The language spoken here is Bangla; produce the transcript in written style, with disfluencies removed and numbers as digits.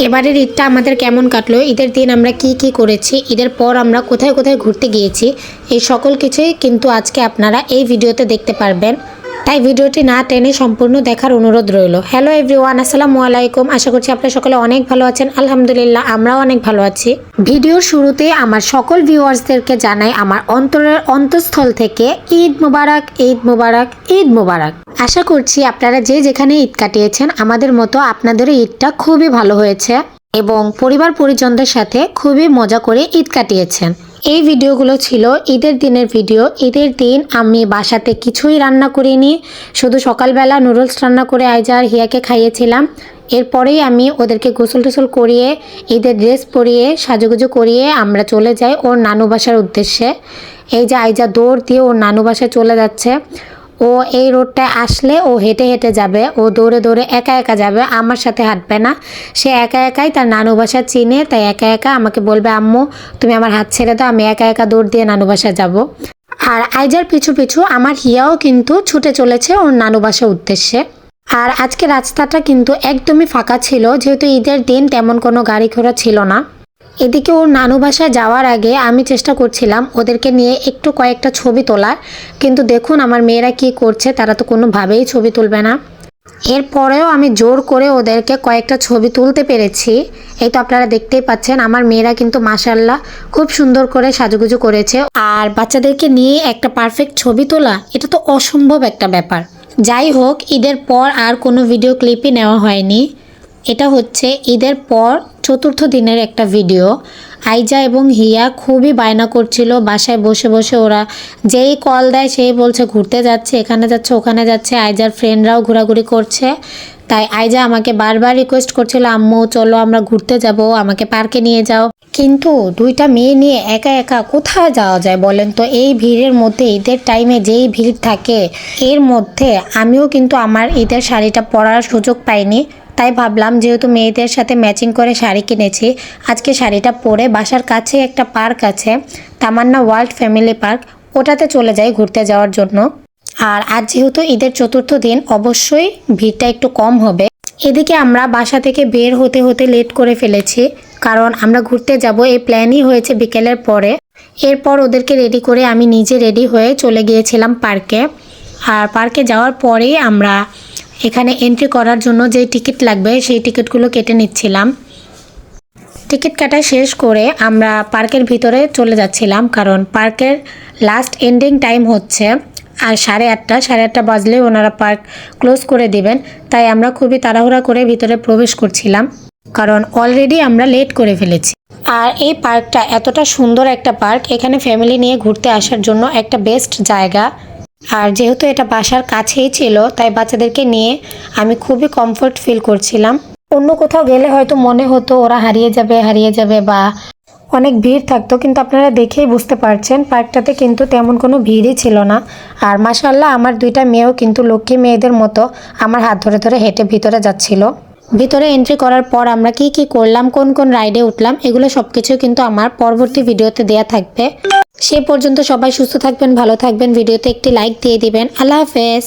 এবারের ঈদটা আমাদের কেমন কাটলো, ঈদের দিন আমরা কি কি করেছি, ঈদের পর আমরা কোথায় কোথায় ঘুরতে গিয়েছি, এই সকল কিছুই কিন্তু আজকে আপনারা এই ভিডিওতে দেখতে পারবেন। তাই ভিডিওটি না টেনে সম্পূর্ণ দেখার অনুরোধ রইল। হ্যালো এভরিওয়ান, আসসালামু আলাইকুম। আশা করছি আপনারা সকলে অনেক ভালো আছেন। আলহামদুলিল্লাহ, আমরাও অনেক ভালো আছি। ভিডিওর শুরুতে আমার সকল ভিউয়ার্সদেরকে জানাই আমার অন্তরের অন্তঃস্থল থেকে ঈদ মুবারক, ঈদ মুবারক, ঈদ মুবারক। আশা করছি আপনারা যে যেখানে ঈদ কাটিয়েছেন আমাদের মতো আপনাদেরও ঈদটা খুবই ভালো হয়েছে এবং পরিবার পরিজনদের সাথে খুবই মজা করে ঈদ কাটিয়েছেন। এই ভিডিওগুলো ছিল ঈদের দিনের ভিডিও। ঈদের দিন আমি বাসাতে কিছুই রান্না করিনি, শুধু সকালবেলা নুডলস রান্না করে আইজা আর হিয়াকে খাইয়েছিলাম। এরপরেই আমি ওদেরকে গোসল টোসল করিয়ে ঈদের ড্রেস পরিয়ে সাজুগুজু করিয়ে আমরা চলে যাই ওর নানু বাসার উদ্দেশ্যে। এই যে আইজা দৌড় দিয়ে ওর নানু বাসায় চলে যাচ্ছে। ও এই রোডটায় আসলে ও হেঁটে হেঁটে যাবে, ও দৌড়ে দৌড়ে একা একা যাবে, আমার সাথে হাঁটবে না। সে একা একাই তার নানু বাসা চিনে, তাই একা একা আমাকে বলবে আম্মু তুমি আমার হাত ছেড়ে দাও, আমি একা একা দৌড় দিয়ে নানু বাসায় যাব। আর আইজার পিছু পিছু আমার হিয়াও কিন্তু ছুটে চলেছে ওর নানু বাসার উদ্দেশ্যে। আর আজকে রাস্তাটা কিন্তু একদমই ফাঁকা ছিল, যেহেতু ঈদের দিন তেমন কোনো গাড়ি ঘোড়া ছিল না। এদিকে ওর নানু বাসায় যাওয়ার আগে আমি চেষ্টা করছিলাম ওদেরকে নিয়ে একটু কয়েকটা ছবি তোলার, কিন্তু দেখুন আমার মেয়েরা কি করছে, তারা তো কোনোভাবেই ছবি তুলবে না। এরপরেও আমি জোর করে ওদেরকে কয়েকটা ছবি তুলতে পেরেছি। এই তো আপনারা দেখতেই পাচ্ছেন আমার মেয়েরা কিন্তু মাশাআল্লাহ খুব সুন্দর করে সাজুগুজু করেছে। আর বাচ্চাদেরকে নিয়ে একটা পারফেক্ট ছবি তোলা এটা তো অসম্ভব একটা ব্যাপার। যাই হোক, ঈদের পর আর কোনো ভিডিও ক্লিপই নেওয়া হয়নি। এটা হচ্ছে ঈদের পর চতুর্থ দিনের একটা ভিডিও। আইজা এবং হিয়া খুবই বায়না করছিল বাসায় বসে বসে। ওরা যেই কল দেয় সেই বলছে ঘুরতে যাচ্ছে, এখানে যাচ্ছে, ওখানে যাচ্ছে। আইজার ফ্রেন্ডরাও ঘোরাঘুরি করছে। তাই আইজা আমাকে বারবার রিকোয়েস্ট করছিল আম্মু চলো আমরা ঘুরতে যাব, আমাকে পার্কে নিয়ে যাও। কিন্তু দুইটা মেয়ে নিয়ে একা একা কোথায় যাওয়া যায় বলেন তো? এই ভিড়ের মধ্যে, ঈদের টাইমে যেই ভিড় থাকে এর মধ্যে আমিও কিন্তু আমার ঈদের শাড়িটা পরার সুযোগ পাইনি। তাই ভাবলাম যেহেতু মেয়েদের সাথে ম্যাচিং করে শাড়ি কিনেছি, আজকে শাড়িটা পরে বাসার কাছে একটা পার্ক আছে, তামান্না ওয়ার্ল্ড ফ্যামিলি পার্ক, ওটাতে চলে যাই ঘুরতে যাওয়ার জন্য। আর আজ যেহেতু ঈদের চতুর্থ দিন, অবশ্যই ভিড়টা একটু কম হবে। এদিকে আমরা বাসা থেকে বের হতে হতে লেট করে ফেলেছি, কারণ আমরা ঘুরতে যাব এই প্ল্যানই হয়েছে বিকেলের পরে। এরপর ওদেরকে রেডি করে আমি নিজে রেডি হয়ে চলে গিয়েছিলাম পার্কে। আর পার্কে যাওয়ার পরেই আমরা এখানে এন্ট্রি করার জন্য যে টিকিট লাগবে সেই টিকিটগুলো কেটে নিচ্ছিলাম। টিকিট কাটা শেষ করে আমরা পার্কের ভিতরে চলে যাচ্ছিলাম, কারণ পার্কের লাস্ট এন্ডিং টাইম হচ্ছে আর 8:30, 8:30 বাজলে ওনারা পার্ক ক্লোজ করে দিবেন। তাই আমরা খুবই তাড়াহুড়া করে ভিতরে প্রবেশ করছিলাম, কারণ অলরেডি আমরা লেট করে ফেলেছি। আর এই পার্কটা এতটা সুন্দর একটা পার্ক, এখানে ফ্যামিলি নিয়ে ঘুরতে আসার জন্য একটা বেস্ট জায়গা। আর যেহেতু এটা বাসার কাছেই ছিল, তাই বাচ্চাদেরকে নিয়ে আমি খুবই কমফোর্ট ফিল করছিলাম। অন্য কোথাও গেলে হয়তো মনে হতো ওরা হারিয়ে যাবে বা অনেক ভিড় থাকতো, কিন্তু আপনারা দেখেই বুঝতে পারছেন পার্কটাতে কিন্তু তেমন কোনো ভিড়ই ছিল না। আর মাশাআল্লাহ আমার দুইটা মেয়েও কিন্তু লক্ষ্মী মেয়েদের মতো আমার হাত ধরে ধরে হেঁটে ভিতরে যাচ্ছিল। ভিতরে এন্ট্রি করার পর আমরা কি কি করলাম, কোন কোন রাইডে উঠলাম, এগুলো সবকিছু কিন্তু আমার পরবর্তী ভিডিওতে দেয়া থাকবে। সে পর্যন্ত সবাই সুস্থ থাকবেন, ভালো থাকবেন। ভিডিওতে একটি লাইক দিয়ে দিবেন। আল্লাহ হাফেজ।